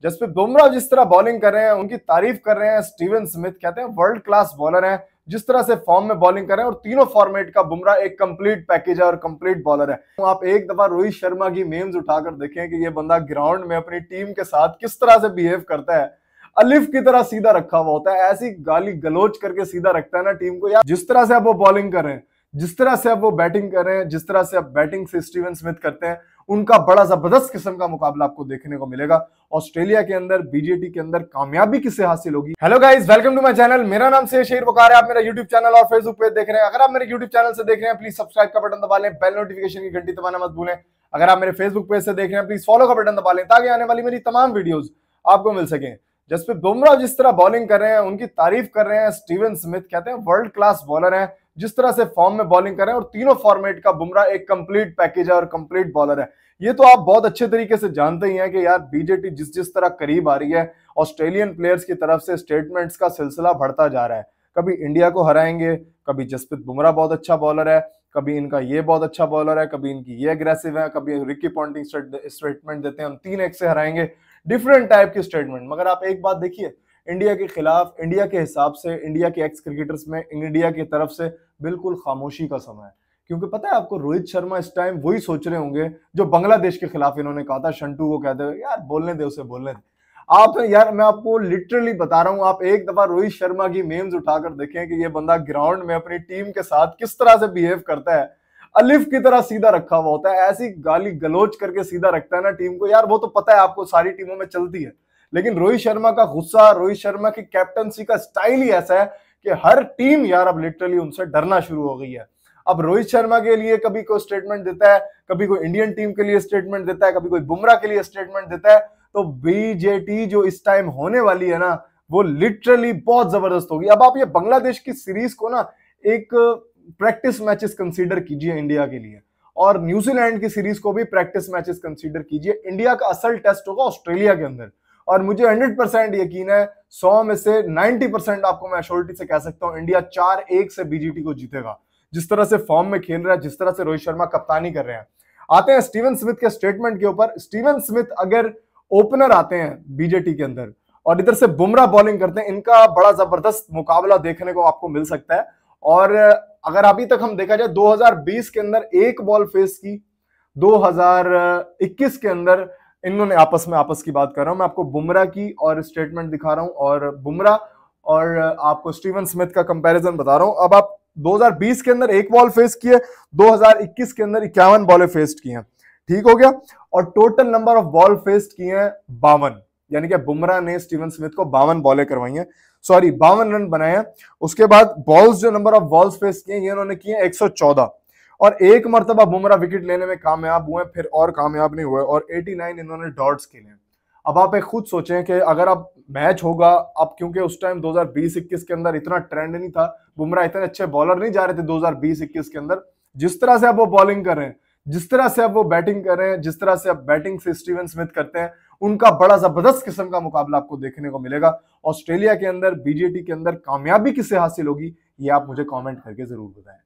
जसप्रीत बुमराह जिस तरह बॉलिंग कर रहे हैं, उनकी तारीफ कर रहे हैं स्टीवन स्मिथ, कहते हैं वर्ल्ड क्लास बॉलर हैं। जिस तरह से फॉर्म में बॉलिंग कर रहे हैं और तीनों फॉर्मेट का बुमराह एक कंप्लीट पैकेज है और कंप्लीट बॉलर है। तो आप एक दफा रोहित शर्मा की मेम्स उठाकर देखें कि ये बंदा ग्राउंड में अपनी टीम के साथ किस तरह से बिहेव करता है। अलिफ की तरह सीधा रखा हुआ होता है, ऐसी गाली गलोच करके सीधा रखता है ना टीम को। यार जिस तरह से अब वो बॉलिंग कर रहे हैं, जिस तरह से अब वो बैटिंग कर रहे हैं, जिस तरह से अब बैटिंग से स्टीवन स्मिथ करते हैं, उनका बड़ा जबरदस्त किस्म का मुकाबला आपको देखने को मिलेगा। ऑस्ट्रेलिया के अंदर बीजेटी के अंदर कामयाबी किसे हासिल होगी। Hello guys, welcome to my channel. मेरा नाम से शेर वकार है। आप मेरा यूट्यूब चैनल और फेसबुक पेज देख रहे हैं। अगर आप मेरे यूट्यूब चैनल से देख रहे हैं, प्लीज सब्सक्राइब का बटन दबा लें, बेल नोटिफिकेशन की घंटी दबाना मत भूलें। अगर आप मेरे फेसबुक पेज से देख रहे हैं, प्लीज फॉलो का बटन दबा लें ताकि आने वाली मेरी तमाम वीडियोस आपको मिल सके। जसप्रीत बुमराह जिस तरह बॉलिंग कर रहे हैं, उनकी तारीफ कर रहे हैं स्टीवन स्मिथ, कहते हैं वर्ल्ड क्लास बॉलर हैं। जिस तरह से फॉर्म में बॉलिंग कर रहे हैं और तीनों फॉर्मेट का बुमराह एक कंप्लीट पैकेज है और कंप्लीट बॉलर है। ये तो आप बहुत अच्छे तरीके से जानते ही हैं कि यार बीजेटी जिस जिस तरह करीब आ रही है, ऑस्ट्रेलियन प्लेयर्स की तरफ से स्टेटमेंट्स का सिलसिला बढ़ता जा रहा है। कभी इंडिया को हराएंगे, कभी जसप्रीत बुमराह बहुत अच्छा बॉलर है, कभी इनका ये बहुत अच्छा बॉलर है, कभी इनकी ये अग्रेसिव है, कभी रिकी पॉन्टिंग स्टेटमेंट देते हैं हम 3-1 से हराएंगे। डिफरेंट टाइप की स्टेटमेंट। मगर आप एक बात देखिए, इंडिया के खिलाफ, इंडिया के हिसाब से, इंडिया के एक्स क्रिकेटर्स में इंडिया की तरफ से बिल्कुल खामोशी का समय है। क्योंकि पता है आपको, रोहित शर्मा इस टाइम वही सोच रहे होंगे जो बांग्लादेश के खिलाफ इन्होंने कहा था। शंटू को कहते हुए, यार बोलने दे उसे, बोलने दे। आप यार, मैं आपको लिटरली बता रहा हूं, आप एक दफा रोहित शर्मा की मेम्स उठाकर देखें कि ये बंदा ग्राउंड में अपनी टीम के साथ किस तरह से बिहेव करता है। अलिफ की तरह सीधा रखा हुआ होता है, ऐसी गाली गलोच करके सीधा रखता है ना टीम को। यार वो तो पता है आपको, सारी टीमों में चलती है। लेकिन रोहित शर्मा का गुस्सा, रोहित शर्मा की कैप्टनसी का स्टाइल ही ऐसा है कि हर टीम यार अब लिटरली उनसे डरना शुरू हो गई है। अब रोहित शर्मा के लिए कभी कोई स्टेटमेंट देता है, कभी कोई इंडियन टीम के लिए स्टेटमेंट देता है, कभी कोई बुमराह के लिए स्टेटमेंट देता है। तो बीजेटी जो इस टाइम होने वाली है ना, वो लिटरली बहुत जबरदस्त होगी। अब आप ये बांग्लादेश की सीरीज को ना एक प्रैक्टिस मैचेस कंसीडर कीजिए इंडिया के लिए, और न्यूजीलैंड की सीरीज को भी प्रैक्टिस मैचेस कंसीडर कीजिए। इंडिया का असल टेस्ट होगा ऑस्ट्रेलिया के अंदर, और मुझे 100% यकीन है, 100 में से 90% आपको मैं अश्योरिटी से कह सकता हूं, इंडिया 4-1 से बीजेटी को जीतेगा। जिस तरह से फॉर्म में खेल रहा है, जिस तरह से रोहित शर्मा कप्तानी कर रहे हैं। आते हैं स्टीवन स्मिथ के स्टेटमेंट के ऊपर। स्टीवन स्मिथ अगर ओपनर आते हैं बीजेटी के अंदर और इधर से बुमराह बॉलिंग करते हैं, इनका बड़ा जबरदस्त मुकाबला देखने को आपको मिल सकता है। और अगर अभी तक हम देखा जाए, 2020 के अंदर एक बॉल फेस की, 2021 के अंदर इन्होंने आपस की बात कर रहा हूं मैं आपको, बुमराह की और स्टेटमेंट दिखा रहा हूं, और बुमराह और आपको स्टीवन स्मिथ का कंपैरिजन बता रहा हूं। अब आप 2020 के अंदर एक बॉल फेस की है, 2021 के अंदर 51 बॉलें फेस्ड की हैं। ठीक हो गया। और total number of ball faced की हैं 52, यानी कि बुमराह ने स्टीवन स्मिथ को 52 बॉलें करवाई हैं, सॉरी 52 रन बनाए हैं। उसके बाद बॉल्स, जो नंबर ऑफ बॉल्स फेस किए ये उन्होंने किए 114, और एक मरतबा बुमराह विकेट लेने में कामयाब हुए, फिर और कामयाब नहीं हुए, और 89 इन्होंने डॉट्स खेले हैं। अब आप एक खुद सोचें कि अगर आप मैच होगा, अब क्योंकि उस टाइम 2020-21 के अंदर इतना ट्रेंड नहीं था, बुमराह इतने अच्छे बॉलर नहीं जा रहे थे 2020-21 के अंदर। जिस तरह से अब वो बॉलिंग कर रहे हैं, जिस तरह से अब वो बैटिंग कर रहे हैं, जिस तरह से अब बैटिंग से स्टीवन स्मिथ करते हैं, उनका बड़ा जबरदस्त किस्म का मुकाबला आपको देखने को मिलेगा। ऑस्ट्रेलिया के अंदर, बीजेटी के अंदर कामयाबी किसे हासिल होगी, ये आप मुझे कमेंट करके जरूर बताएं।